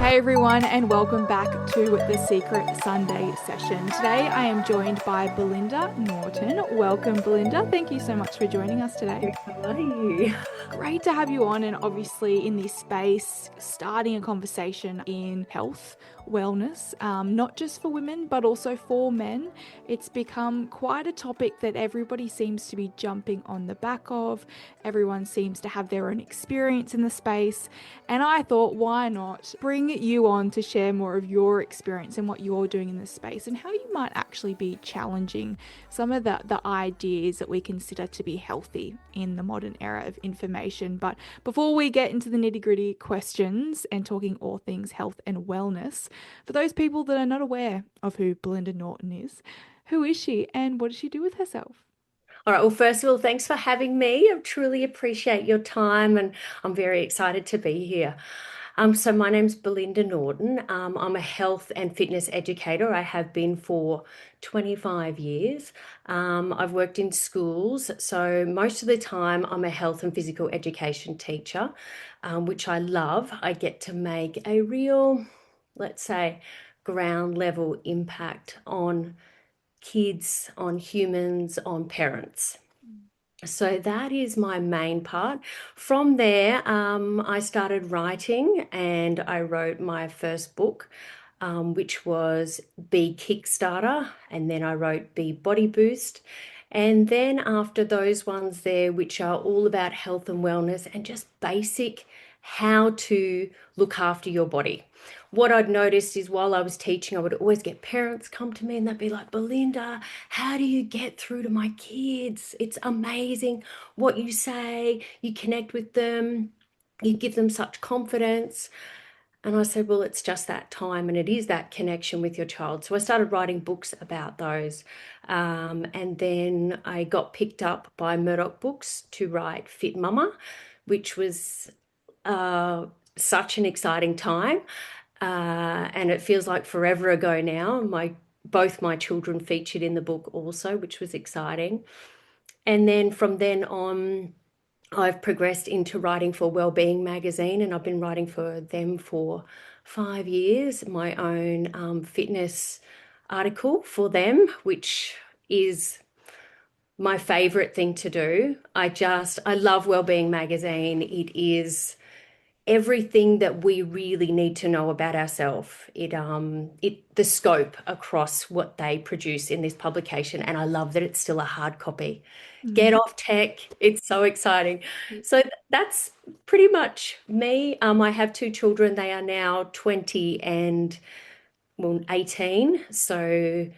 Hey everyone, and welcome back to the Secret Sunday session. Today I am joined by Belinda Norton. Welcome, Belinda. Thank you so much for joining us today. How are you? Great to have you on, and obviously in this space, starting a conversation in health, wellness, not just for women, but also for men. It's become quite a topic that everybody seems to be jumping on the back of. Everyone seems to have their own experience in the space. And I thought, why not bring you on to share more of your experience and what you're doing in this space and how you might actually be challenging some of the ideas that we consider to be healthy in the modern era of information. But before we get into the nitty-gritty questions and talking all things health and wellness, for those people that are not aware of who Belinda Norton is, who is she and what does she do with herself? All right. Well, first of all, thanks for having me. I truly appreciate your time and I'm very excited to be here. So my name's Belinda Norton. I'm a health and fitness educator. I have been for 25 years. I've worked in schools, so most of the time I'm a health and physical education teacher, which I love. I get to make a real, let's say, ground level impact on kids, on humans, on parents. So that is my main part. From there, I started writing and I wrote my first book, which was Be Kickstarter, and then I wrote Be Body Boost. And then after those ones there, which are all about health and wellness and just basic how to look after your body. What I'd noticed is while I was teaching, I would always get parents come to me and they'd be like, Belinda, how do you get through to my kids? It's amazing what you say, you connect with them, you give them such confidence. And I said, well, it's just that time and it is that connection with your child. So I started writing books about those. And then I got picked up by Murdoch Books to write Fit Mama, which was uh, such an exciting time. And it feels like forever ago now. Both my children featured in the book also, which was exciting. And then from then on, I've progressed into writing for Wellbeing magazine, and I've been writing for them for 5 years. My own fitness article for them, which is my favorite thing to do. I love Wellbeing magazine. It is everything that we really need to know about ourselves. The scope across what they produce in this publication, and I love that it's still a hard copy. Get Mm. off tech. It's so exciting. So that's pretty much me. I have two children. They are now 20 and 18. So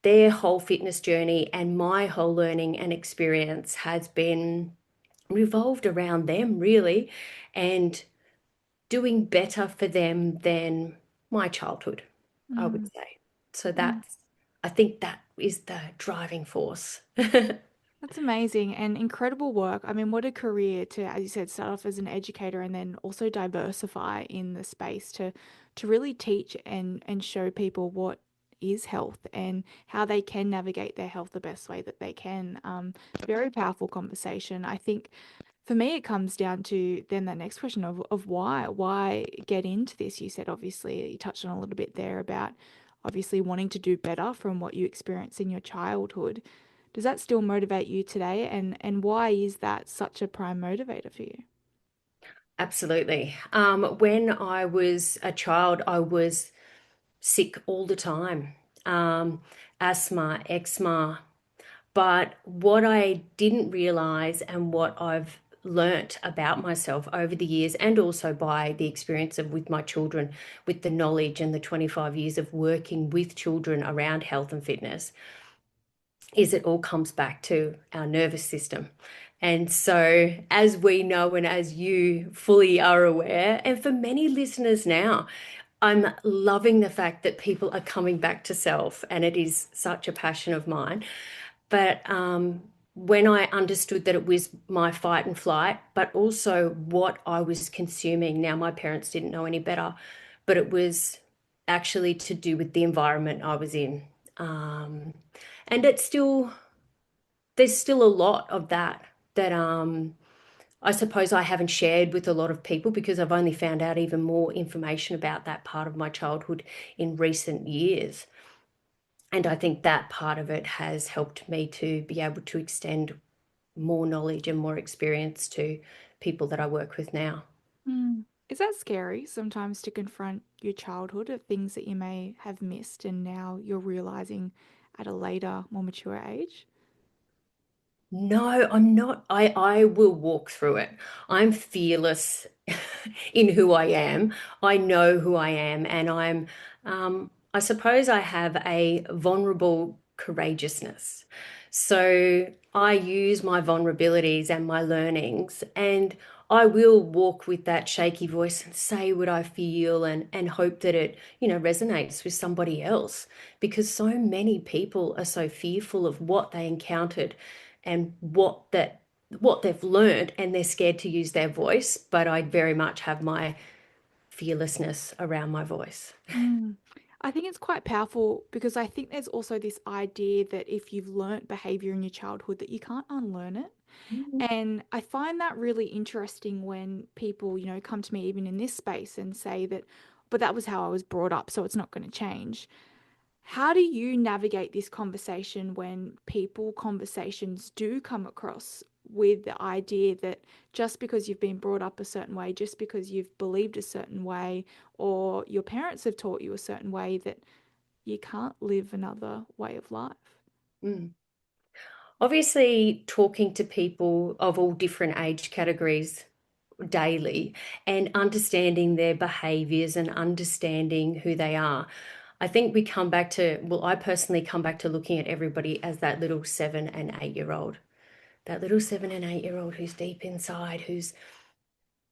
their whole fitness journey and my whole learning and experience has been revolved around them, really. And doing better for them than my childhood, I would Mm. say. So Mm. I think that is the driving force. That's amazing and incredible work. I mean, what a career to, as you said, start off as an educator and then also diversify in the space to really teach and show people what is health and how they can navigate their health the best way that they can. Very powerful conversation. I think for me, it comes down to then that next question of why get into this? You said obviously you touched on a little bit there about obviously wanting to do better from what you experienced in your childhood. Does that still motivate you today? And why is that such a prime motivator for you? Absolutely. When I was a child, I was sick all the time. Um, Asthma, eczema. But what I didn't realize and what I've learnt about myself over the years and also by the experience of with my children, with the knowledge and the 25 years of working with children around health and fitness, is it all comes back to our nervous system. And so, as we know, and as you fully are aware, and for many listeners now, I'm loving the fact that people are coming back to self, and it is such a passion of mine. But when I understood that it was my fight and flight, but also what I was consuming, now my parents didn't know any better, but it was actually to do with the environment I was in. Um, and there's still a lot of that that I suppose I haven't shared with a lot of people because I've only found out even more information about that part of my childhood in recent years. And I think that part of it has helped me to be able to extend more knowledge and more experience to people that I work with now. Mm. Is that scary sometimes to confront your childhood of things that you may have missed and now you're realizing at a later, more mature age? No, I'm not. I will walk through it. I'm fearless in who I am. I know who I am, and I suppose I have a vulnerable courageousness. So I use my vulnerabilities and my learnings, and I will walk with that shaky voice and say what I feel and hope that it, resonates with somebody else because so many people are so fearful of what they encountered and what they've learned, and they're scared to use their voice, but I very much have my fearlessness around my voice. Mm. I think it's quite powerful because I think there's also this idea that if you've learnt behavior in your childhood that you can't unlearn it. Mm. And I find that really interesting when people, come to me even in this space and say that, but that was how I was brought up, so it's not going to change. How do you navigate this conversation when people conversations do come across with the idea that just because you've been brought up a certain way, just because you've believed a certain way, or your parents have taught you a certain way, that you can't live another way of life? Mm. Obviously, talking to people of all different age categories daily and understanding their behaviors and understanding who they are. I think we come back to, well, I personally come back to looking at everybody as that little 7 and 8 year old, that little 7 and 8 year old who's deep inside, who's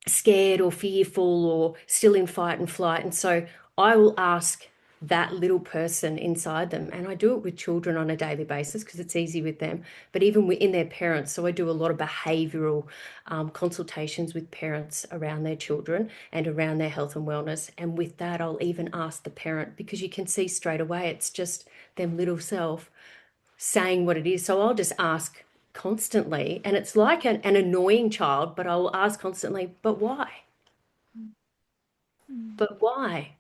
scared or fearful or still in fight and flight. And so I will ask that little person inside them. And I do it with children on a daily basis because it's easy with them, but even in their parents. So I do a lot of behavioral consultations with parents around their children and around their health and wellness. And with that, I'll even ask the parent because you can see straight away it's just them little self saying what it is. So I'll just ask constantly, and it's like an annoying child, but I'll ask constantly, but why? Mm. But why?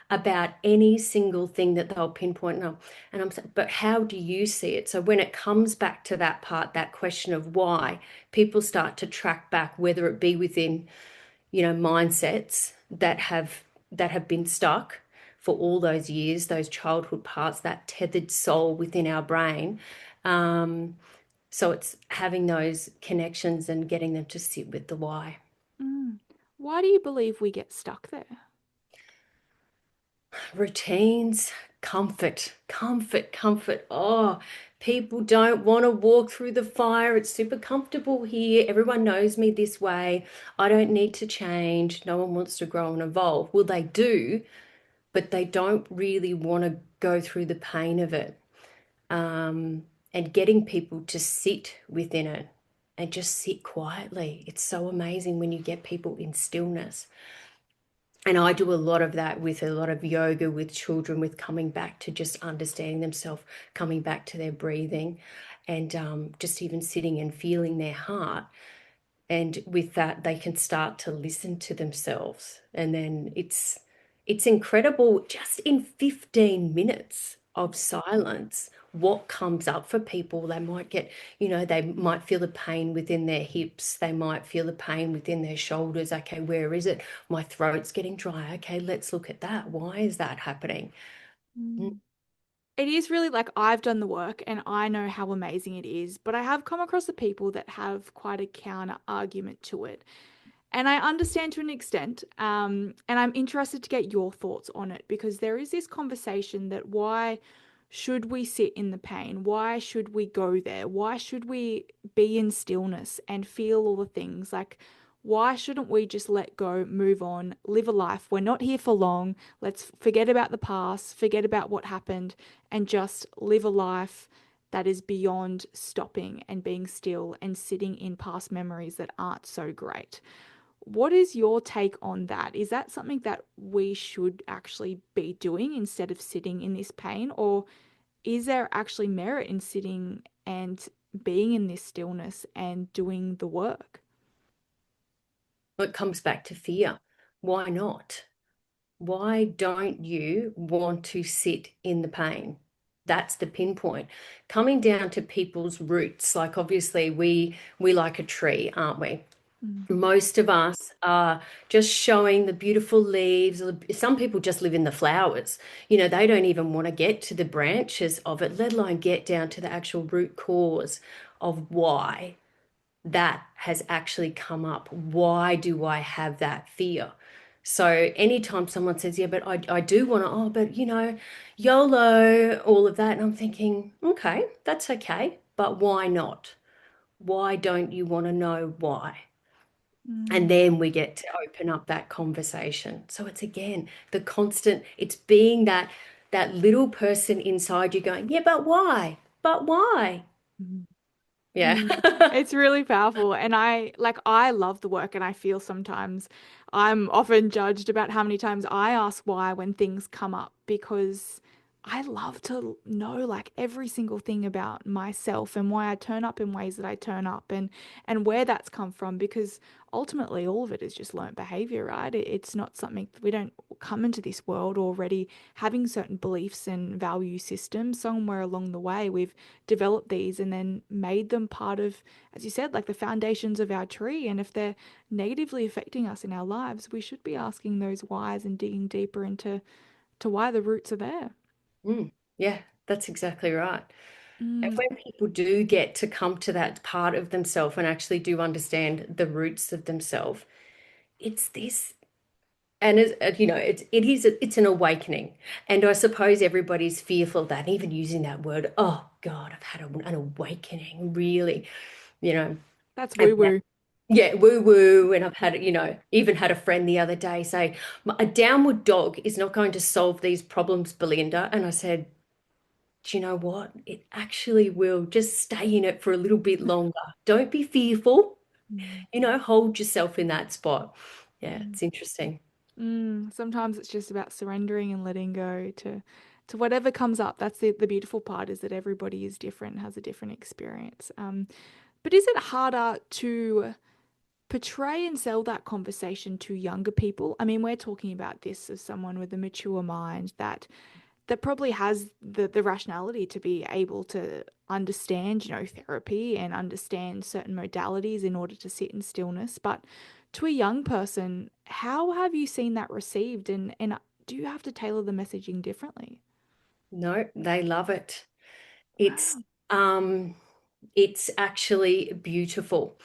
About any single thing that they'll pinpoint. And I'm saying, but how do you see it? So when it comes back to that part, that question of why, people start to track back, whether it be within, mindsets that have been stuck for all those years, those childhood parts, that tethered soul within our brain. Um, so it's having those connections and getting them to sit with the why. Mm. Why do you believe we get stuck there? Routines, comfort, comfort, comfort. Oh, people don't want to walk through the fire. It's super comfortable here. Everyone knows me this way. I don't need to change. No one wants to grow and evolve. Well, they do, but they don't really want to go through the pain of it. And getting people to sit within it and just sit quietly. It's so amazing when you get people in stillness. And I do a lot of that with a lot of yoga with children, with coming back to just understanding themselves, coming back to their breathing, and just even sitting and feeling their heart. And with that, they can start to listen to themselves. And then it's incredible just in 15 minutes of silence what comes up for people. They might get, they might feel the pain within their hips, they might feel the pain within their shoulders. Okay, where is it? My throat's getting dry. Okay, let's look at that. Why is that happening? Mm. Mm. It is really like I've done the work and I know how amazing it is, but I have come across the people that have quite a counter argument to it. And I understand to an extent, and I'm interested to get your thoughts on it because there is this conversation that why should we sit in the pain? Why should we go there? Why should we be in stillness and feel all the things? Like, why shouldn't we just let go, move on, live a life? We're not here for long. Let's forget about the past, forget about what happened, and just live a life that is beyond stopping and being still and sitting in past memories that aren't so great. What is your take on that? Is that something that we should actually be doing instead of sitting in this pain? Or is there actually merit in sitting and being in this stillness and doing the work? It comes back to fear. Why not? Why don't you want to sit in the pain? That's the pinpoint. Coming down to people's roots, like obviously we like a tree, aren't we? Mm. Most of us are just showing the beautiful leaves. Some people just live in the flowers. They don't even want to get to the branches of it, let alone get down to the actual root cause of why that has actually come up. Why do I have that fear? So anytime someone says, yeah, but I do want to, oh, but YOLO, all of that. And I'm thinking, okay, that's okay. But why not? Why don't you want to know why? And Mm. then we get to open up that conversation. So it's again the constant, it's being that little person inside you going, yeah, but why? But why? Mm. Yeah. Mm, it's really powerful. And I love the work, and I feel sometimes I'm often judged about how many times I ask why when things come up, because I love to know like every single thing about myself and why I turn up in ways that I turn up, and where that's come from, because ultimately all of it is just learnt behavior, right? It's not something we don't come into this world already having certain beliefs and value systems. Somewhere along the way we've developed these and then made them part of, as you said, like the foundations of our tree. And if they're negatively affecting us in our lives, we should be asking those whys and digging deeper into to why the roots are there. Yeah, that's exactly right. And Mm, when people do get to come to that part of themselves and actually do understand the roots of themselves, it's this, and it's an awakening. And I suppose everybody's fearful of that, even using that word. Oh God, I've had an awakening, really, you know. that's And woo woo. yeah, woo woo. And I've had, even had a friend the other day say, a downward dog is not going to solve these problems, Belinda. And I said, do you know what? It actually will. Just stay in it for a little bit longer. Don't be fearful. Mm, Hold yourself in that spot. Yeah, mm, it's interesting. Sometimes it's just about surrendering and letting go to whatever comes up. That's the beautiful part, is that everybody is different, has a different experience. But is it harder to portray and sell that conversation to younger people? I mean, we're talking about this as someone with a mature mind that probably has the rationality to be able to understand, therapy and understand certain modalities in order to sit in stillness. But to a young person, how have you seen that received? And do you have to tailor the messaging differently? No, they love it. It's Wow. um it's actually beautiful.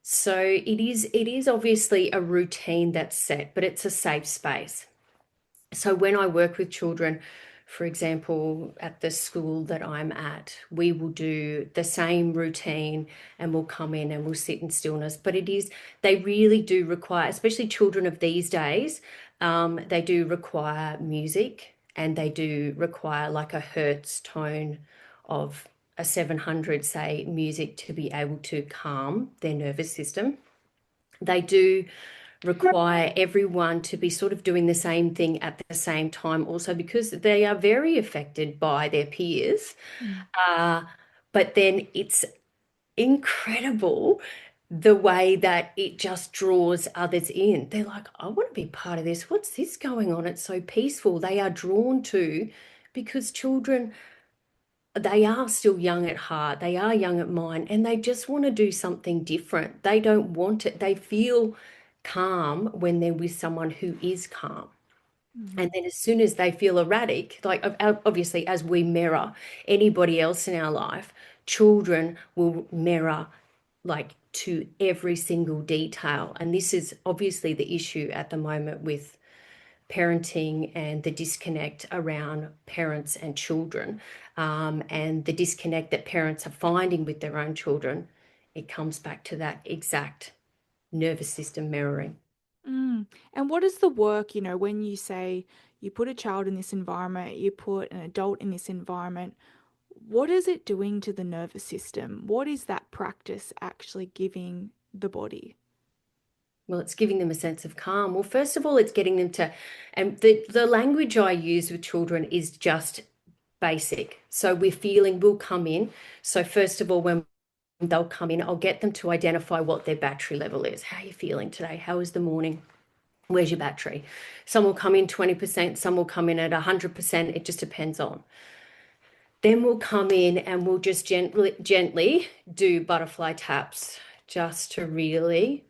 So it is obviously a routine that's set, but it's a safe space. So when I work with children, for example, at the school that I'm at, we will do the same routine and we'll come in and we'll sit in stillness. But they really do require, especially children of these days, they do require music, and they do require like a hertz tone of a 700, say, music to be able to calm their nervous system. They do require everyone to be sort of doing the same thing at the same time, also because they are very affected by their peers. Mm, Uh, but then it's incredible the way that it just draws others in. They're like, I want to be part of this. What's this going on? It's so peaceful. They are drawn to, because children, they are still young at heart, they are young at mind, and they just want to do something different. They don't want it. They feel calm when they're with someone who is calm. mm, And then as soon as they feel erratic, like obviously as we mirror anybody else in our life, children will mirror like to every single detail. And this is obviously the issue at the moment with parenting and the disconnect around parents and children, and the disconnect that parents are finding with their own children. It comes back to that exact nervous system mirroring. mm. And what is the work, when you say you put a child in this environment, you put an adult in this environment, what is it doing to the nervous system? What is that practice actually giving the body? Well, it's giving them a sense of calm. Well, first of all, it's getting them to, and the language I use with children is just basic. So we'll come in. So first of all, when they'll come in. I'll get them to identify what their battery level is. How are you feeling today? How was the morning? Where's your battery? Some will come in 20%, some will come in at 100%. It just depends on. Then we'll come in and we'll just gently do butterfly taps just to really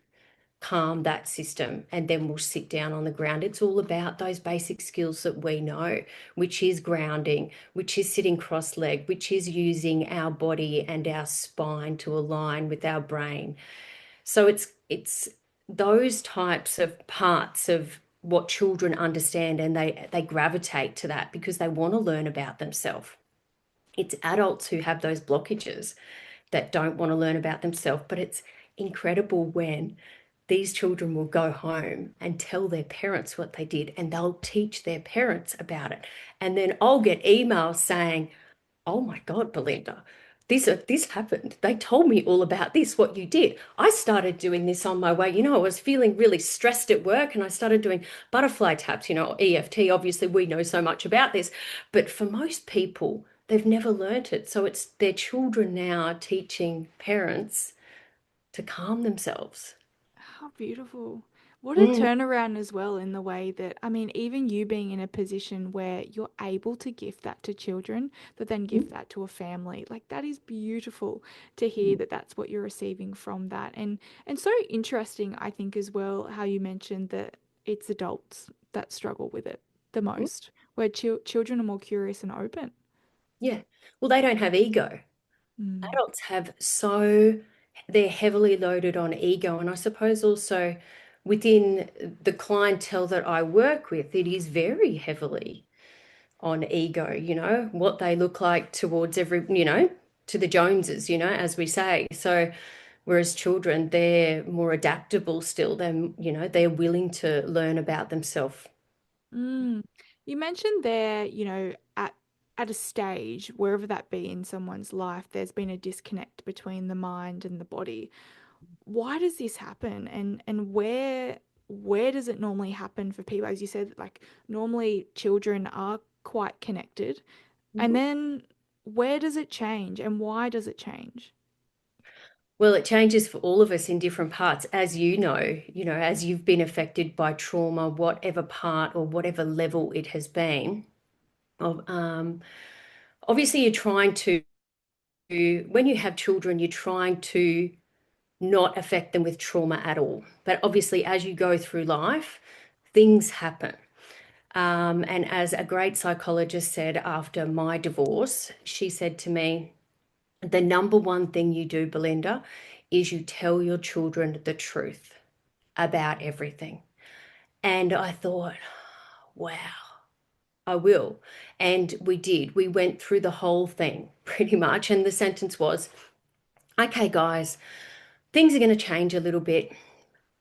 calm that system. And then we'll sit down on the ground. It's all about those basic skills that we know, which is grounding, which is sitting cross-legged, which is using our body and our spine to align with our brain. So it's those types of parts of what children understand, and they gravitate to that because they want to learn about themselves. It's adults who have those blockages that don't want to learn about themselves, but it's incredible when these children will go home and tell their parents what they did, and they'll teach their parents about it. And then I'll get emails saying, "Oh my God, Belinda, this happened. They told me all about this, what you did. I started doing this on my way. I was feeling really stressed at work and I started doing butterfly taps, EFT. Obviously, we know so much about this, but for most people, they've never learnt it. So it's their children now teaching parents to calm themselves. How beautiful. What a Mm, turnaround as well, in the way that, I mean, even you being in a position where you're able to give that to children, but then give that to a family. Like, that is beautiful to hear that that's what you're receiving from that. And so interesting, I think, as well, how you mentioned that it's adults that struggle with it the mm, most, where children are more curious and open. yeah. Well, they don't have ego. Mm. Adults they're heavily loaded on ego. And I suppose also within the clientele that I work with, it is very heavily on ego, what they look like towards to the Joneses, as we say. So whereas children, they're more adaptable still. They're willing to learn about themselves. Mm. You mentioned there, at a stage, wherever that be in someone's life, there's been a disconnect between the mind and the body. Why does this happen? And where does it normally happen for people? As you said, like, normally children are quite connected. And Mhm. then where does it change and why does it change? Well, it changes for all of us in different parts, as as you've been affected by trauma, whatever part or whatever level it has been. Of Obviously, you're trying to, when you have children, you're trying to not affect them with trauma at all. But obviously, as you go through life, things happen. And as a great psychologist said after my divorce, she said to me, the number one thing you do, Belinda, is you tell your children the truth about everything. And I thought, wow, I will. And we did. We went through the whole thing pretty much. And the sentence was, okay, guys, things are going to change a little bit.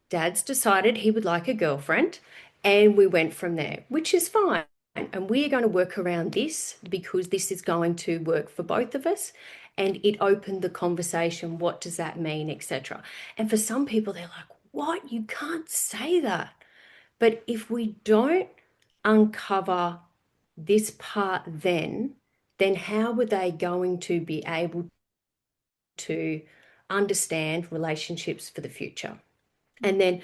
Dad's decided he would like a girlfriend, and we went from there, which is fine. And we're going to work around this because this is going to work for both of us. And it opened the conversation. What does that mean, etc. And for some people, they're like, what? You can't say that. But if we don't uncover this part then how are they going to be able to understand relationships for the future? And then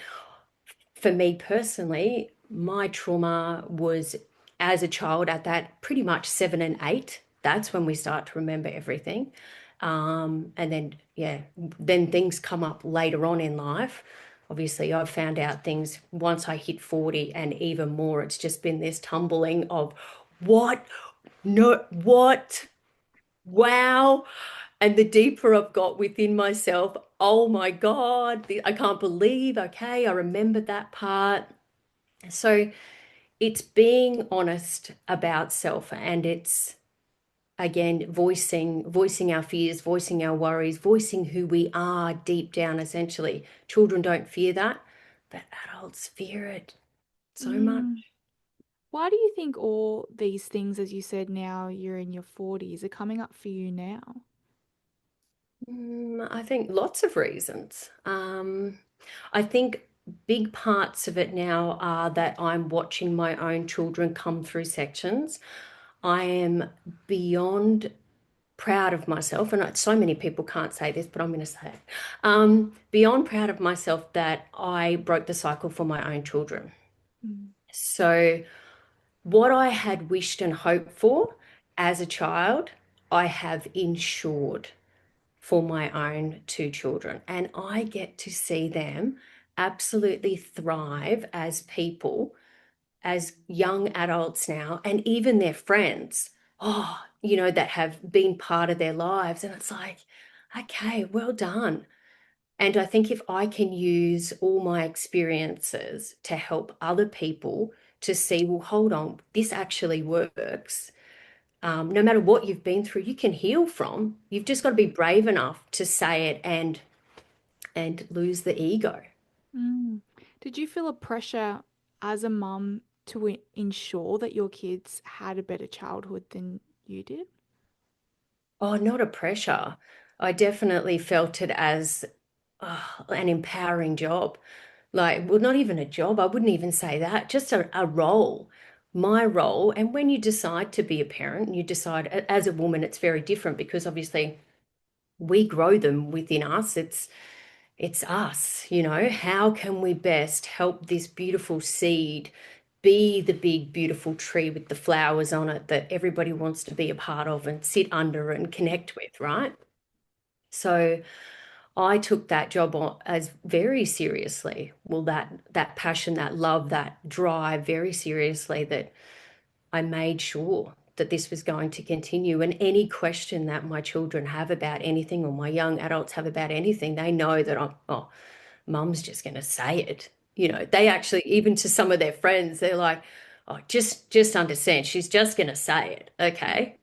for me personally, my trauma was as a child at that pretty much 7 and 8. That's when we start to remember everything. And then, yeah, then things come up later on in life. Obviously, I've found out things once I hit 40 and even more. It's just been this tumbling of what? No, what? Wow. And the deeper I've got within myself, oh my God, I can't believe, okay, I remembered that part. So it's being honest about self, and it's again voicing our fears, voicing our worries, voicing who we are deep down essentially. Children don't fear that, but adults fear it so much. Mm. Why do you think all these things, as you said, now you're in your 40s, are coming up for you now? I think lots of reasons. I think big parts of it now are that I'm watching my own children come through sections. I am beyond proud of myself, and so many people can't say this, but I'm going to say it. Beyond proud of myself that I broke the cycle for my own children. Mm. So, what I had wished and hoped for as a child, I have ensured for my own two children. And I get to see them absolutely thrive as people, as young adults now, and even their friends, that have been part of their lives. And it's like, okay, well done. And I think if I can use all my experiences to help other people to see, well, hold on, this actually works. No matter what you've been through, you can heal from. You've just got to be brave enough to say it and lose the ego. Mm. Did you feel a pressure as a mum to ensure that your kids had a better childhood than you did? Oh, not a pressure. I definitely felt it as an empowering job. Like, well, not even a job. I wouldn't even say that, just a role, my role. And when you decide to be a parent, you decide as a woman, it's very different because obviously we grow them within us. It's us, how can we best help this beautiful seed be the big, beautiful tree with the flowers on it that everybody wants to be a part of and sit under and connect with, right? So I took that job on as very seriously. Well, that passion, that love, that drive very seriously, that I made sure that this was going to continue. And any question that my children have about anything or my young adults have about anything, they know that mum's just going to say it. They actually, even to some of their friends, they're like, oh, just understand, she's just going to say it. Okay.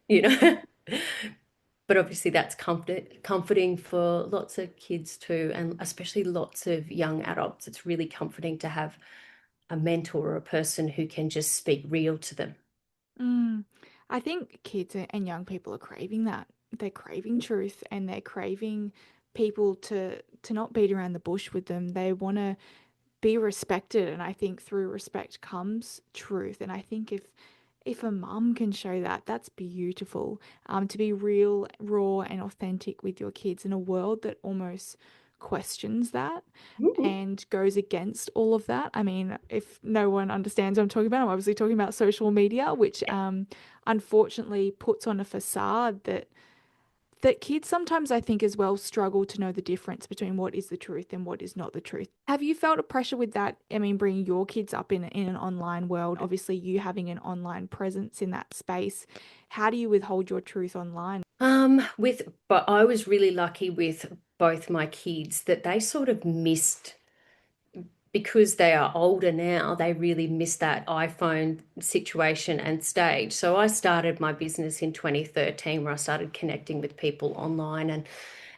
But obviously that's comforting for lots of kids too, and especially lots of young adults. It's really comforting to have a mentor or a person who can just speak real to them. Mm. I think kids and young people are craving that. They're craving truth and they're craving people to not beat around the bush with them. They want to be respected, and I think through respect comes truth. And I think if a mum can show that, that's beautiful. To be real, raw, and authentic with your kids in a world that almost questions that Mhm. and goes against all of that. I mean, if no one understands what I'm talking about, I'm obviously talking about social media, which unfortunately puts on a facade that kids sometimes I think as well struggle to know the difference between what is the truth and what is not the truth. Have you felt a pressure with that? I mean, bringing your kids up in an online world, obviously you having an online presence in that space. How do you withhold your truth online? But I was really lucky with both my kids that they sort of missed, because they are older now, they really missed that iPhone situation and stage. So I started my business in 2013 where I started connecting with people online,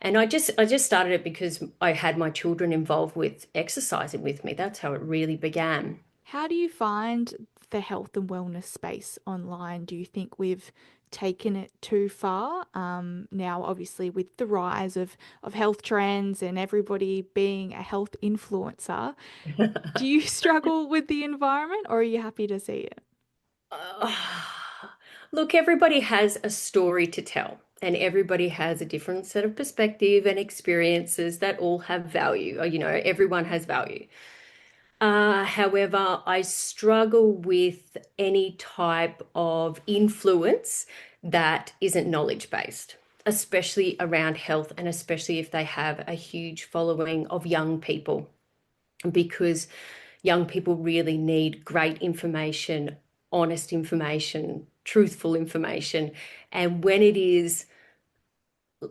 and I just started it because I had my children involved with exercising with me. That's how it really began. How do you find the health and wellness space online? Do you think we've taken it too far? Now, obviously, with the rise of health trends and everybody being a health influencer, do you struggle with the environment or are you happy to see it? Look, everybody has a story to tell, and everybody has a different set of perspective and experiences that all have value. Everyone has value. However, I struggle with any type of influence that isn't knowledge based, especially around health, and especially if they have a huge following of young people, because young people really need great information, honest information, truthful information. And when it is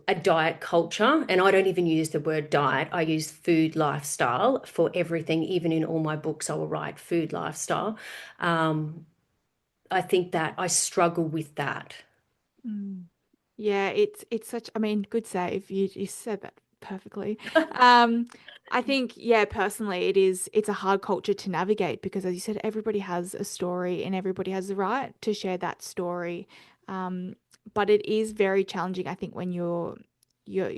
a diet culture, and I don't even use the word diet, I use food lifestyle for everything. Even in all my books, I will write food lifestyle. Um, I think that I struggle with that. Mm. Yeah, it's such, I mean, good save. You said that perfectly. Um, I think, yeah, personally it's a hard culture to navigate because as you said, everybody has a story and everybody has the right to share that story. Um, but it is very challenging, I think, when you're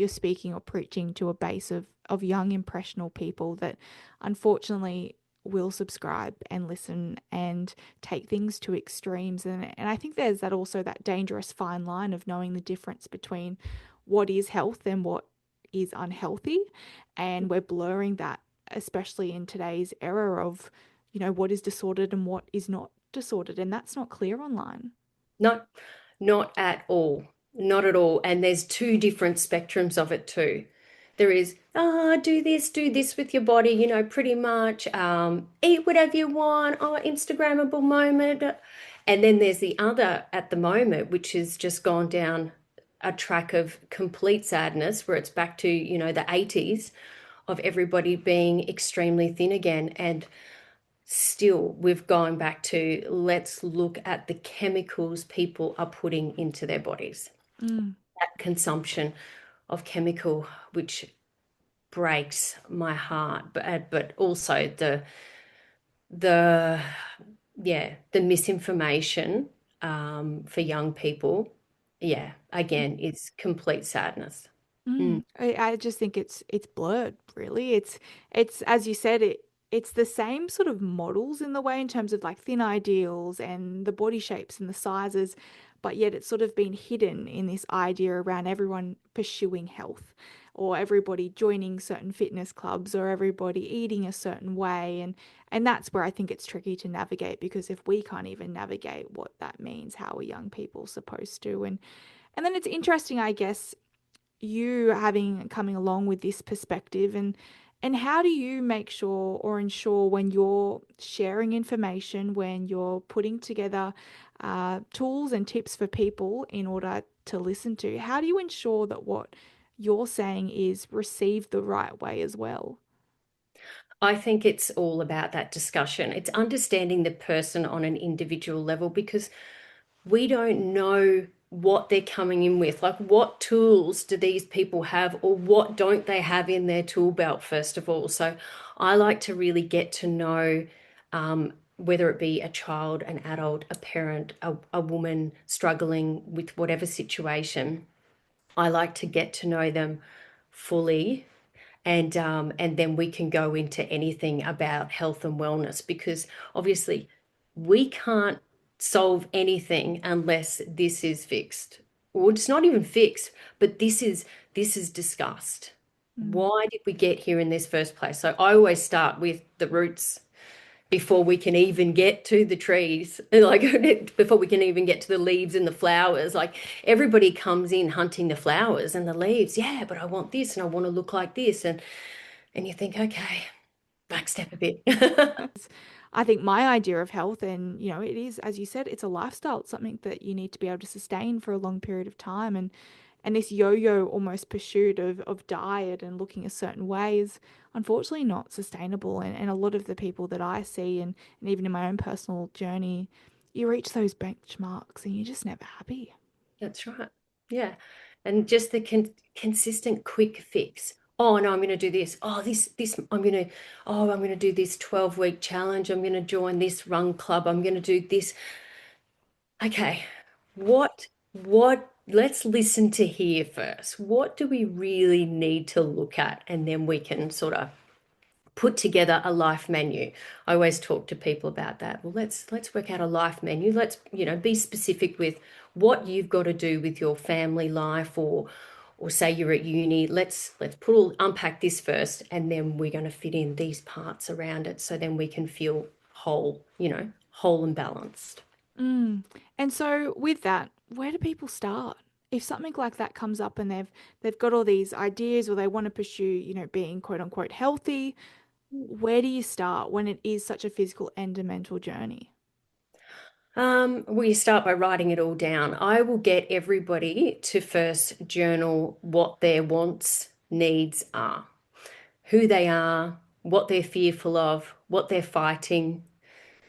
speaking or preaching to a base of young impressionable people that unfortunately will subscribe and listen and take things to extremes. And I think there's that also that dangerous fine line of knowing the difference between what is health and what is unhealthy. And we're blurring that, especially in today's era of, what is disordered and what is not disordered. And that's not clear online. Not, not at all. Not at all. And there's two different spectrums of it too. There is, do this with your body, pretty much. Eat whatever you want. Oh, Instagrammable moment. And then there's the other at the moment, which has just gone down a track of complete sadness, where it's back to, the 80s of everybody being extremely thin again. And still, we've gone back to let's look at the chemicals people are putting into their bodies. Mm. That consumption of chemical, which breaks my heart, but also the the misinformation for young people, again, it's complete sadness. Mm. I just think it's blurred, really. It's as you said, it's the same sort of models in the way in terms of like thin ideals and the body shapes and the sizes, but yet it's sort of been hidden in this idea around everyone pursuing health or everybody joining certain fitness clubs or everybody eating a certain way, and that's where I think it's tricky to navigate, because if we can't even navigate what that means, how are young people supposed to? And then it's interesting, I guess, you having coming along with this perspective, and how do you make sure or ensure when you're sharing information, when you're putting together tools and tips for people in order to listen to, how do you ensure that what you're saying is received the right way as well? I think it's all about that discussion. It's understanding the person on an individual level, because we don't know what they're coming in with. Like, what tools do these people have, or what don't they have in their tool belt, first of all? So I like to really get to know, whether it be a child, an adult, a parent, a woman struggling with whatever situation. I like to get to know them fully, and then we can go into anything about health and wellness, because obviously we can't solve anything unless this is fixed, or it's not even fixed, but this is discussed. Mm. Why did we get here in this first place? So I always start with the roots before we can even get to the trees, like before we can even get to the leaves and the flowers. Like, everybody comes in hunting the flowers and the leaves. Yeah, but I want this and I want to look like this. And you think, okay, backstep a bit. I think my idea of health, and it is, as you said, it's a lifestyle. It's something that you need to be able to sustain for a long period of time. And this yo-yo almost pursuit of diet and looking a certain way is unfortunately not sustainable. And a lot of the people that I see, and even in my own personal journey, you reach those benchmarks and you're just never happy. That's right. Yeah. And just the consistent quick fix. Oh no, I'm going to do this. I'm going to do this 12-week challenge. I'm going to join this run club. I'm going to do this. Okay, let's listen to here first. What do we really need to look at? And then we can sort of put together a life menu. I always talk to people about that. Well, let's work out a life menu. Let's, be specific with what you've got to do with your family life, or say you're at uni. Let's unpack this first, and then we're going to fit in these parts around it, so then we can feel whole, whole and balanced. Mm. And so with that, where do people start? If something like that comes up and they've got all these ideas or they want to pursue, being quote unquote healthy, where do you start when it is such a physical and a mental journey? We start by writing it all down. I will get everybody to first journal what their wants, needs are, who they are, what they're fearful of, what they're fighting,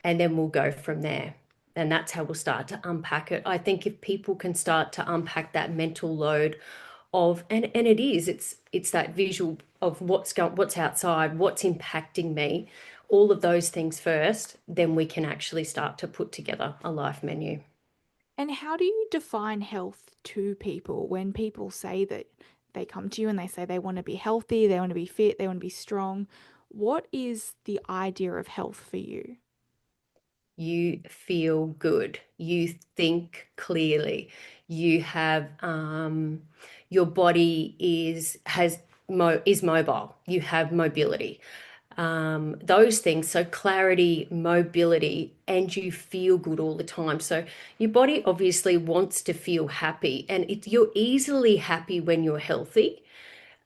and then we'll go from there. And that's how we'll start to unpack it. I think if people can start to unpack that mental load of, and it's that visual of what's outside, what's impacting me, all of those things first, then we can actually start to put together a life menu. And how do you define health to people when people say that they come to you and they say they want to be healthy, they want to be fit, they want to be strong? What is the idea of health for you? You feel good, you think clearly, you have your body is mobile, you have mobility. Those things, so clarity, mobility, and you feel good all the time. So your body obviously wants to feel happy, and you're easily happy when you're healthy.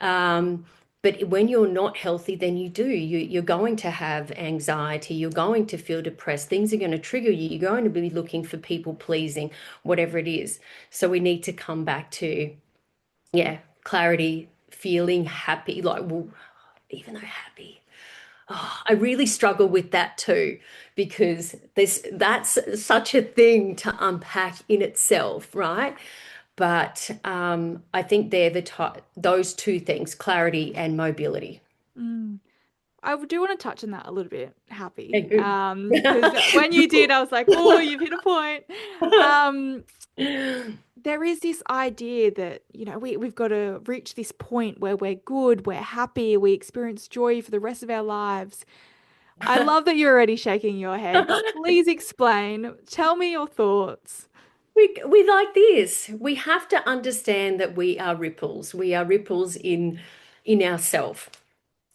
Um, but when you're not healthy, then you're going to have anxiety, you're going to feel depressed, things are going to trigger you, you're going to be looking for people pleasing, whatever it is. So we need to come back to, yeah, clarity, feeling happy, like, well, even though happy. Oh, I really struggle with that too, because that's such a thing to unpack in itself, right? But I think they're those two things, clarity and mobility. Mm. I do want to touch on that a little bit, Yeah, happy. good. Because when you did, I was like, oh, you've hit a point. Um, there is this idea that, we've got to reach this point where we're good, we're happy, we experience joy for the rest of our lives. I love that you're already shaking your head, but please explain. Tell me your thoughts. We like this. We have to understand that we are ripples. We are ripples in ourself.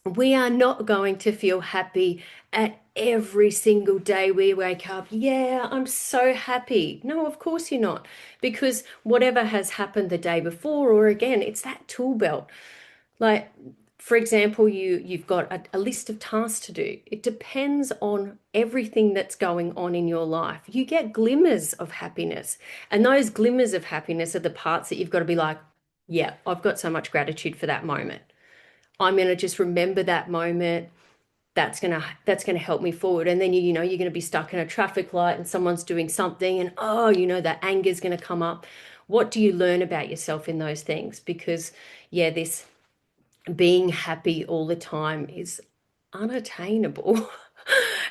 We are not going to feel happy at every single day we wake up. Yeah, I'm so happy. No, of course you're not. Because whatever has happened the day before, or again, it's that tool belt. Like, for example, you've got a list of tasks to do. It depends on everything that's going on in your life. You get glimmers of happiness, and those glimmers of happiness are the parts that you've got to be like, yeah, I've got so much gratitude for that moment. I'm going to just remember that moment. That's going to help me forward. And then you're going to be stuck in a traffic light and someone's doing something, and that anger is going to come up. What do you learn about yourself in those things? Because yeah, this being happy all the time is unattainable.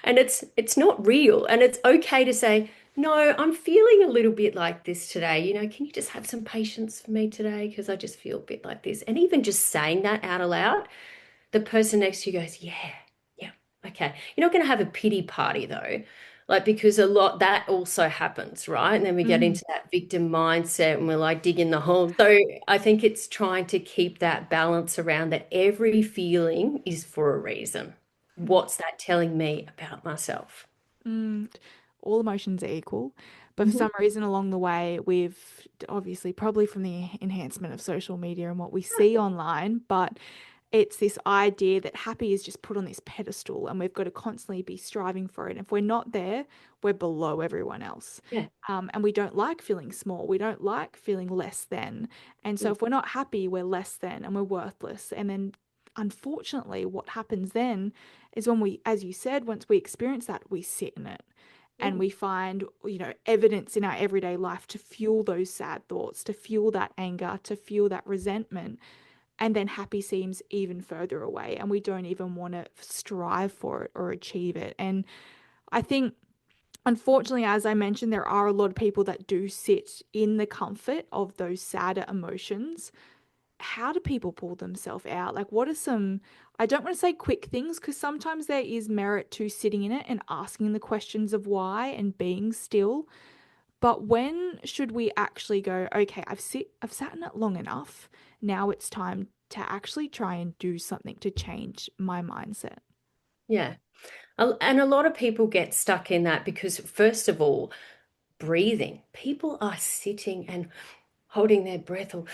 And it's not real, and it's okay to say, no, I'm feeling a little bit like this today. Can you just have some patience for me today, because I just feel a bit like this. And even just saying that out aloud, the person next to you goes, yeah, yeah, okay. You're not going to have a pity party though, like, because a lot that also happens, right? And then we get Mm. into that victim mindset and we're like digging the hole. So I think it's trying to keep that balance around that every feeling is for a reason. What's that telling me about myself? Mm. All emotions are equal, but for Mhm. some reason along the way, we've obviously probably from the enhancement of social media and what we see online, but it's this idea that happy is just put on this pedestal and we've got to constantly be striving for it. And if we're not there, we're below everyone else. Yeah. And we don't like feeling small. We don't like feeling less than. And so Mm. if we're not happy, we're less than and we're worthless. And then unfortunately, what happens then is when we, as you said, once we experience that, we sit in it and Mm. we find, evidence in our everyday life to fuel those sad thoughts, to fuel that anger, to fuel that resentment. And then happy seems even further away, and we don't even want to strive for it or achieve it. And I think, unfortunately, as I mentioned, there are a lot of people that do sit in the comfort of those sadder emotions. How do people pull themselves out? Like, what are some, I don't want to say quick things because sometimes there is merit to sitting in it and asking the questions of why and being still. But when should we actually go, okay, I've sat in it long enough. Now it's time to actually try and do something to change my mindset. Yeah. And a lot of people get stuck in that because, first of all, breathing. People are sitting and holding their breath or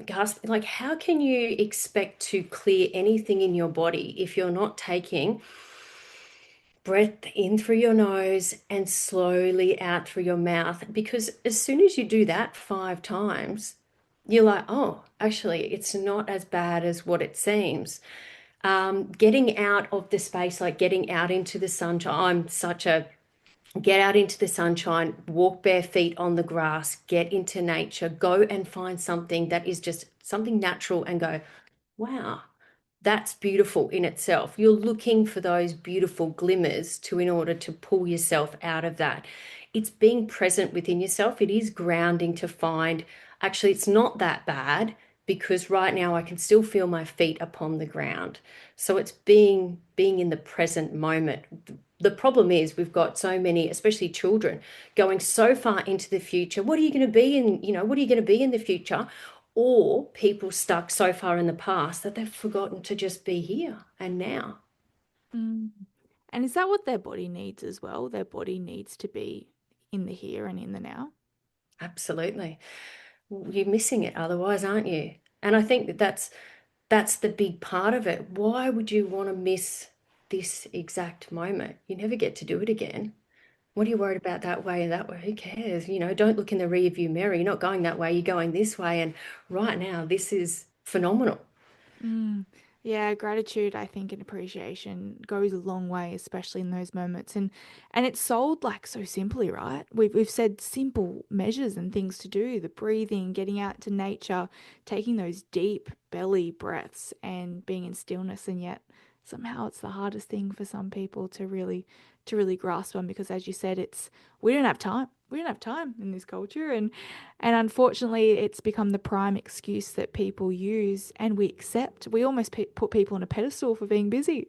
gasping. Like, how can you expect to clear anything in your body if you're not taking breath in through your nose and slowly out through your mouth? Because as soon as you do that 5 times, you're like, oh, actually, it's not as bad as what it seems. Getting out of the space, like getting out into the sunshine. I'm such a get out into the sunshine, walk bare feet on the grass, get into nature, go and find something that is just something natural and go, wow, that's beautiful in itself. You're looking for those beautiful glimmers to in order to pull yourself out of that. It's being present within yourself. It is grounding to find actually it's not that bad. because right now I can still feel my feet upon the ground. So it's being in the present moment. The problem is we've got so many, especially children, going so far into the future. What are you going to be in, what are you going to be in the future? Or people stuck so far in the past that they've forgotten to just be here and now. Mm. And is that what their body needs as well? Their body needs to be in the here and in the now. Absolutely. You're missing it otherwise, aren't you? And I think that that's the big part of it. Why would you want to miss this exact moment? You never get to do it again. What are you worried about that way and that way? Who cares? Don't look in the rear view mirror. You're not going that way, you're going this way. And right now, this is phenomenal. Mm. Yeah, gratitude, I think, and appreciation goes a long way, especially in those moments. And it's sold like so simply, right? We've said simple measures and things to do, the breathing, getting out to nature, taking those deep belly breaths and being in stillness, and yet somehow it's the hardest thing for some people to really grasp on because as you said, it's we don't have time. We don't have time in this culture and unfortunately, it's become the prime excuse that people use and we accept. We almost put people on a pedestal for being busy.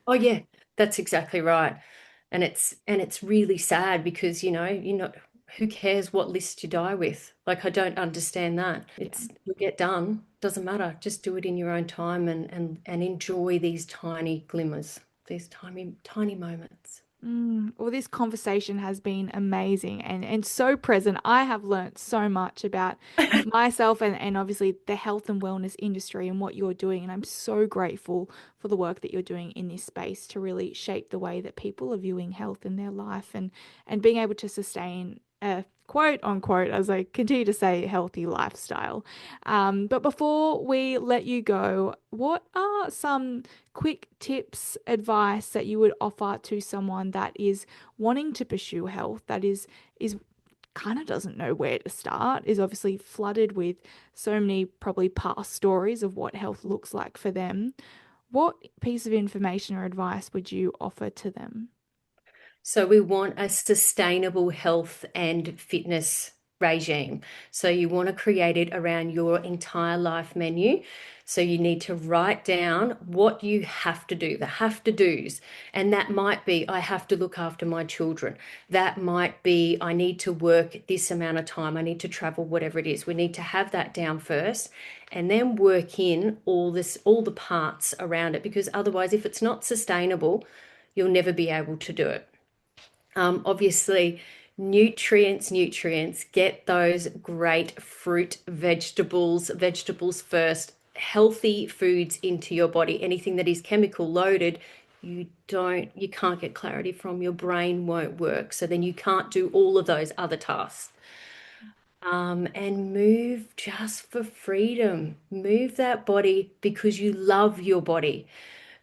Oh yeah, that's exactly right. And it's really sad because who cares what list you die with? Like I don't understand that. Yeah. You'll get done, doesn't matter. Just do it in your own time and enjoy these tiny glimmers, these tiny tiny moments. Well, this conversation has been amazing and so present. I have learnt so much about myself and obviously the health and wellness industry and what you're doing. And I'm so grateful for the work that you're doing in this space to really shape the way that people are viewing health in their life and being able to sustain a quote unquote, as I continue to say, healthy lifestyle. But before we let you go, what are some quick tips, advice that you would offer to someone that is wanting to pursue health, that is kind of doesn't know where to start, is obviously flooded with so many probably past stories of what health looks like for them. What piece of information or advice would you offer to them? So we want a sustainable health and fitness regime. So you want to create it around your entire life menu. So you need to write down what you have to do, the have to do's. And that might be, I have to look after my children. That might be, I need to work this amount of time. I need to travel, whatever it is. We need to have that down first and then work in all the parts around it. Because otherwise, if it's not sustainable, you'll never be able to do it. Obviously, nutrients, get those great fruit, vegetables first, healthy foods into your body. Anything that is chemical loaded, you can't get clarity from, your brain won't work. So then you can't do all of those other tasks. And move just for freedom. Move that body because you love your body.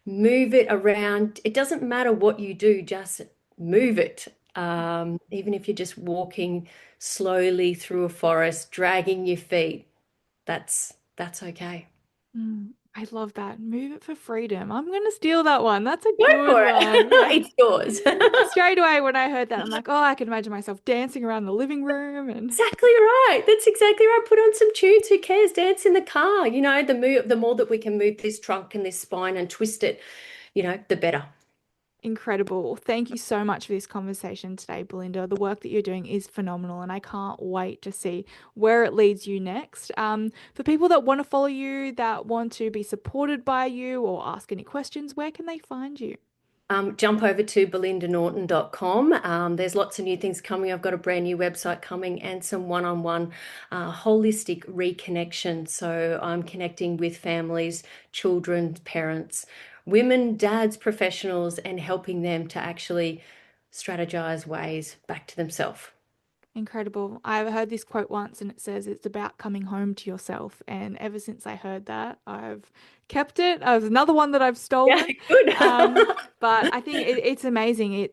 Move it around. It doesn't matter what you do, just move it. Even if you're just walking slowly through a forest, dragging your feet, that's okay. I love that. Move it for freedom. I'm going to steal that one. That's a Go good for one. it. Yeah. It's yours. Straight away when I heard that, I'm like, oh, I can imagine myself dancing around the living room and Exactly right. That's exactly right. Put on some tunes. Who cares? Dance in the car. The more that we can move this trunk and this spine and twist it, the better. incredible. Thank you so much for this conversation today, Belinda. The work that you're doing is phenomenal, and I can't wait to see where it leads you next. For people that want to follow you, that want to be supported by you or ask any questions, where can they find you? Jump over to belindanorton.com. There's lots of new things coming. I've got a brand new website coming and some one-on-one holistic reconnection. So I'm connecting with families, children, parents, women, dads, professionals, and helping them to actually strategize ways back to themselves. Incredible. I've heard this quote once and it says it's about coming home to yourself. And ever since I heard that, I've kept it. There's another one that I've Yeah, stolen. good. But I think it's amazing.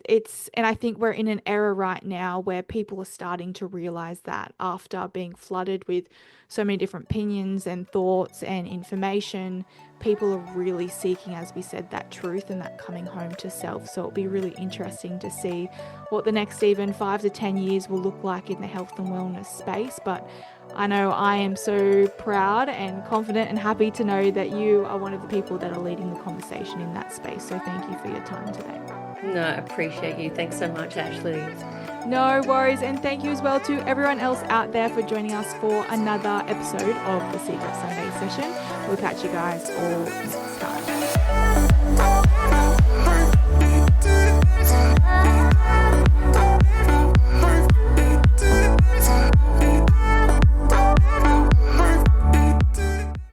And I think we're in an era right now where people are starting to realize that after being flooded with so many different opinions and thoughts and information, people are really seeking, as we said, that truth and that coming home to self. So it'll be really interesting to see what the next even 5 to 10 years will look like in the health and wellness space. But I know I am so proud and confident and happy to know that you are one of the people that are leading the conversation in that space. So thank you for your time today. No, I appreciate you. Thanks so much, Ashley. No worries, and thank you as well to everyone else out there for joining us for another episode of the Secret Sunday session. We'll catch you guys all next